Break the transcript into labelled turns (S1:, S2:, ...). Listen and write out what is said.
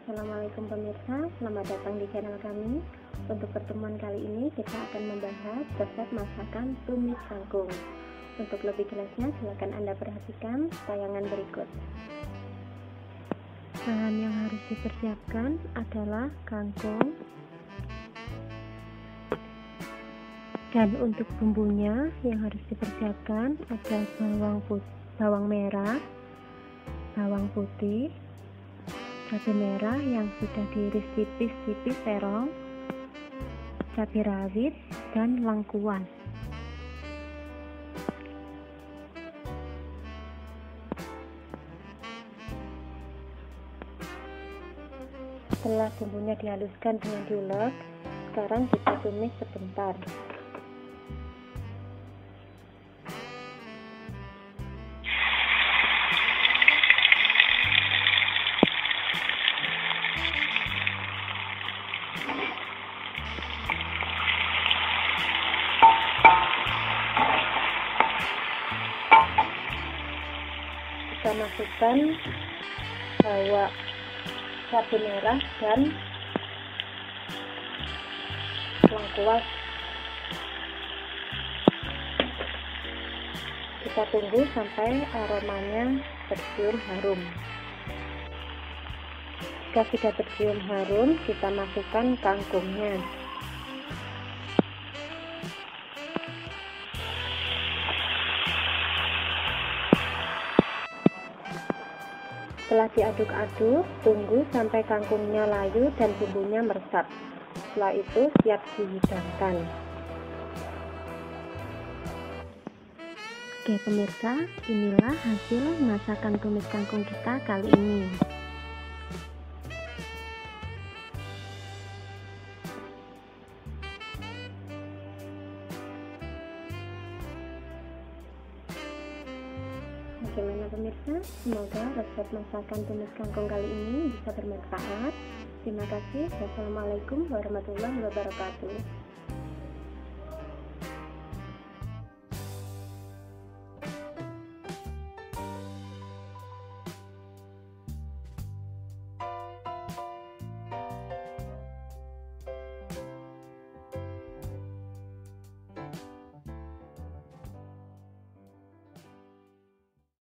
S1: Assalamualaikum pemirsa, selamat datang di channel kami. Untuk pertemuan kali ini kita akan membahas resep masakan tumis kangkung. Untuk lebih jelasnya silakan Anda perhatikan tayangan berikut. Bahan yang harus dipersiapkan adalah kangkung. Dan untuk bumbunya yang harus dipersiapkan ada bawang merah, bawang putih, cabai merah yang sudah diiris tipis-tipis serong, cabai rawit, dan lengkuas. Setelah bumbunya dihaluskan dengan diulek, sekarang kita tumis sebentar. Kita masukkan bawang, cabai merah, dan lengkuas. Kita tunggu sampai aromanya tercium harum. Jika sudah tercium harum, kita masukkan kangkungnya. Setelah diaduk-aduk, tunggu sampai kangkungnya layu dan bumbunya meresap. Setelah itu siap dihidangkan. Oke pemirsa, inilah hasil masakan tumis kangkung kita kali ini. Bagaimana pemirsa? Semoga resep masakan tumis kangkung kali ini bisa bermanfaat. Terima kasih. Wassalamualaikum warahmatullahi wabarakatuh.